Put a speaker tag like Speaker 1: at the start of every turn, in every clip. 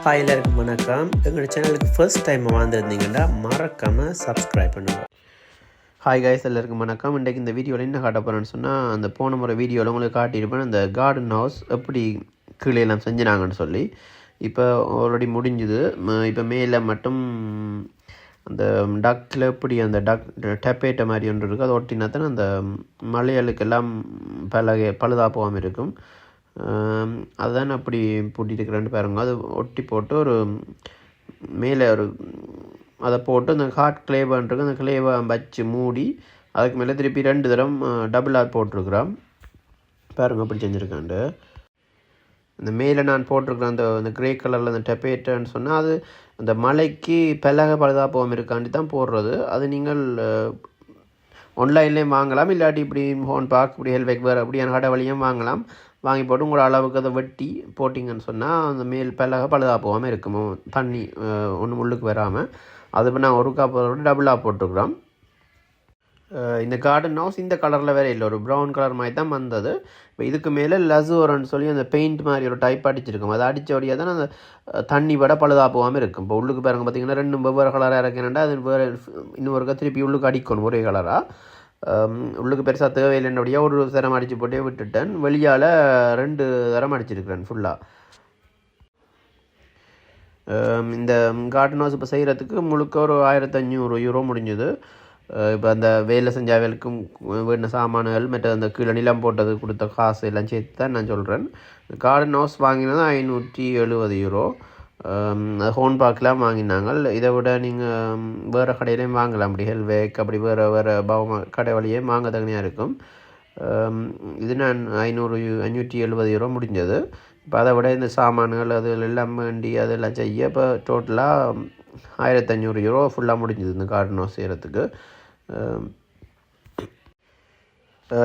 Speaker 1: Hi எல்லாருக்கும் வணக்கம். எங்களோட சேனலுக்கு ஃபர்ஸ்ட் டைம் வந்திருந்தீங்கன்னா மறக்காமல் சப்ஸ்கிரைப் பண்ணுங்கள். ஹாய் கைஸ், எல்லாருக்கும் வணக்கம். இன்றைக்கு இந்த வீடியோவில் என்ன காட்ட போகிறேன்னு சொன்னால், அந்த போன முறை வீடியோவில் உங்களுக்கு காட்டியிருப்பேன் அந்த கார்டன் ஹவுஸ் எப்படி கீழே எல்லாம் செஞ்சினாங்கன்னு சொல்லி. இப்போ ஆல்ரெடி முடிஞ்சுது. இப்போ மேலே மட்டும் அந்த டக்கில் எப்படி அந்த டப்பேட்ட மாதிரி ஒன்று இருக்குது, அதை ஒட்டினா தான் அந்த மலையாளுக்கெல்லாம் பழுதாக போகாமல் இருக்கும். அதுதான் அப்படி பூட்டிட்டுருக்கிறேன்னு பாருங்க. அது ஒட்டி போட்டு ஒரு மேலே ஒரு அதை போட்டு அந்த ஹாட் கிளேவான்ருக்கு, அந்த கிளேவை வச்சு மூடி அதுக்கு மேலே திருப்பி 2 தரம் டபுள் ஆர் போட்டிருக்கிறோம். பாருங்க அப்படி செஞ்சுருக்காண்டு. இந்த மேலே நான் போட்டிருக்கிறேன் அந்த க்ரே கலரில் அந்த டெப்பேட்டன்னு சொன்னால், அது அந்த மலைக்கு பழுதாக போகாமல் இருக்காண்டி தான் போடுறது. அது நீங்கள் ஆன்லைன்லேயும் வாங்கலாம், இல்லாட்டி இப்படி ஹோன் பார்க் இப்படி ஹெல்வேக் வேறு அப்படியான கடை வழியும் வாங்கலாம். வாங்கி போட்டு உங்களோட அளவுக்கு அதை வெட்டி போட்டிங்கன்னு சொன்னால் அந்த மேல் பழுதாக போகாமல் இருக்குமோ, தண்ணி ஒன்று முள்ளுக்கு வராமல். அது இப்போ நான் ஒரு காப்போட டபுளாக போட்டுருக்குறோம். இந்த கார்டன் ஹவுஸ் இந்த கலரில் வேறு இல்லை, ஒரு ப்ரௌன் கலர் மாதிரி தான் வந்தது. இப்போ இதுக்கு மேலே லசூரன்னு சொல்லி அந்த பெயிண்ட் மாதிரி ஒரு டைப் அடிச்சிருக்கும். அதை அடித்தபடியாக தான் அந்த தண்ணி விட பழுதாக போகாமல் இருக்கும். இப்போ உள்ளுக்கு பாருங்க பார்த்தீங்கன்னா 2 வெவ்வேறு கலராக இறக்கினா அது வேறு இன்னொரு திருப்பி உள்ளுக்கு அடிக்கணும் ஒரே கலராக. உள்ளுக்கு பெருசாக தேவையில்லைன்னபடியாக ஒரு தரம் அடித்து போட்டே விட்டுட்டேன். வெளியால் 2 தரம் அடிச்சிருக்கிறேன் ஃபுல்லாக. இந்த கார்டன் ஹவுஸ் இப்போ செய்கிறதுக்கு முழுக்க ஒரு 1500 யூரோ முடிஞ்சுது. இப்போ அந்த வேலை செஞ்ச வேலைக்கும் வேண்டிய சாமான்கள் மற்ற அந்த கீழே நிலம் போட்டது கொடுத்த காசு எல்லாம் சேர்த்து தான் நான் சொல்கிறேன். கார்டன் ஹவுஸ் வாங்கினது 570 யூரோ. ஹோன் பார்க்கலாம் வாங்கினாங்க. இதை விட நீங்கள் வேறு கடையிலையும் வாங்கலாம், அப்படி ஹெல்வேக் அப்படி வேறு கடை வழியே வாங்க தகுதியாக இருக்கும். இது நான் 570 யூரோ முடிஞ்சது. இப்போ அதை விட இந்த சாமான்கள் அது எல்லாம் வேண்டி அதெல்லாம் செய்ய இப்போ டோட்டலாக 1500 யூரோ ஃபுல்லாக முடிஞ்சது இந்த கார்டன் ஹவுஸ் செய்கிறதுக்கு.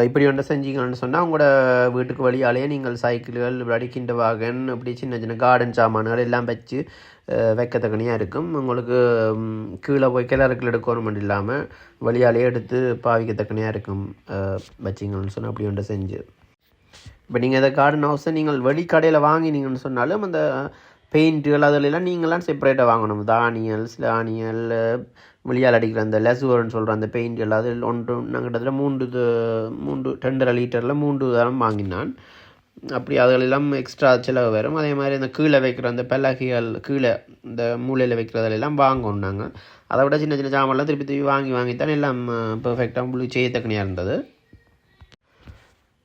Speaker 1: இப்படி ஒன்று செஞ்சீங்கன்னு சொன்னால் உங்களோட வீட்டுக்கு வழியாலேயே நீங்கள் சைக்கிள்கள் இப்படி கிண்ட வாகன் இப்படி சின்ன சின்ன கார்டன் சாமான்கள் எல்லாம் வச்சு வைக்கத்தக்கனியாக இருக்கும். உங்களுக்கு கீழே போய் கிளறுக்கள் எடுக்கணும் இல்லாமல் வழியாலேயே எடுத்து பாவிக்கத்தக்கனியாக இருக்கும் வச்சிங்கன்னு சொன்னால் அப்படி ஒன்று செஞ்சு. இப்போ நீங்கள் இந்த கார்டன் ஹவுஸை நீங்கள் வெளிக்கடையில் வாங்கினீங்கன்னு சொன்னாலும் அந்த பெயிண்ட்டுகள் அதிலெல்லாம் நீங்களாம் செப்பரேட்டாக வாங்கணும். தானியல் வெளியால் அடிக்கிற அந்த லெசுவர்னு சொல்கிற அந்த பெயிண்ட் அதில் நான் கிட்டத்தட்ட 2 லிட்டரில் 3 தரம் வாங்கினான். அப்படி அதிலெல்லாம் எக்ஸ்ட்ரா செலவு வரும். அதே மாதிரி அந்த கீழே வைக்கிற அந்த பலகைகள் கீழே இந்த மூலையில் வைக்கிறதெல்லாம் வாங்கணும் நாங்கள். அதை விட சின்ன சின்ன சாமான்லாம் திருப்பி வாங்கித்தான் எல்லாம் பெர்ஃபெக்டாக உங்களுக்கு செய்யத்தக்கனியாக இருந்தது.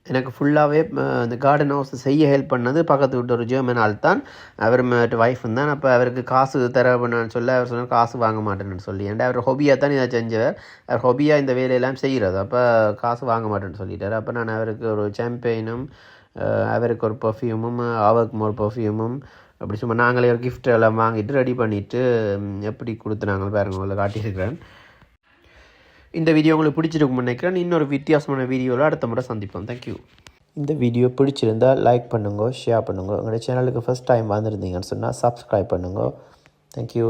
Speaker 1: எனக்கு ஃபுல்லாகவே இந்த கார்டன் ஹவுஸ் செய்ய ஹெல்ப் பண்ணது பக்கத்து விட்டு ஒரு ஜெர்மன் ஆள் தான். அவர் ஒய்ஃபும் தான். அப்போ அவருக்கு காசு தரப்பண்ணு சொல்ல அவர் சொன்னார் காசு வாங்க மாட்டேன்னு சொல்லி. ஏன்டா அவர் ஹொபியாக தான் இதை செஞ்சவர். அவர் ஹொபியாக இந்த வேலையெல்லாம் செய்கிறது. அப்போ காசு வாங்க மாட்டேன்னு சொல்லிட்டார். அப்போ நான் அவருக்கு ஒரு சாம்பெயினும் அவருக்கு ஒரு பர்ஃப்யூமும் அவருக்கு ஒரு பர்ஃப்யூமும் அப்படி சும்மா நாங்களே ஒரு கிஃப்ட் எல்லாம் வாங்கிட்டு ரெடி பண்ணிவிட்டு எப்படி கொடுத்துனாங்க பாருங்க, உங்களை காட்டியிருக்கிறேன். இந்த வீடியோ உங்களுக்கு பிடிச்சிருக்கும்னு நினைக்கிறேன். இன்னொரு வித்தியாசமான வீடியோவில் அடுத்த முறை சந்திப்போம். தேங்க்யூ. இந்த வீடியோ பிடிச்சிருந்தால் லைக் பண்ணுங்க, ஷேர் பண்ணுங்க. உங்களோட சேனலுக்கு ஃபஸ்ட் டைம் வந்திருந்தீங்கன்னு சொன்னால் சப்ஸ்கிரைப் பண்ணுங்க. தேங்க்யூ.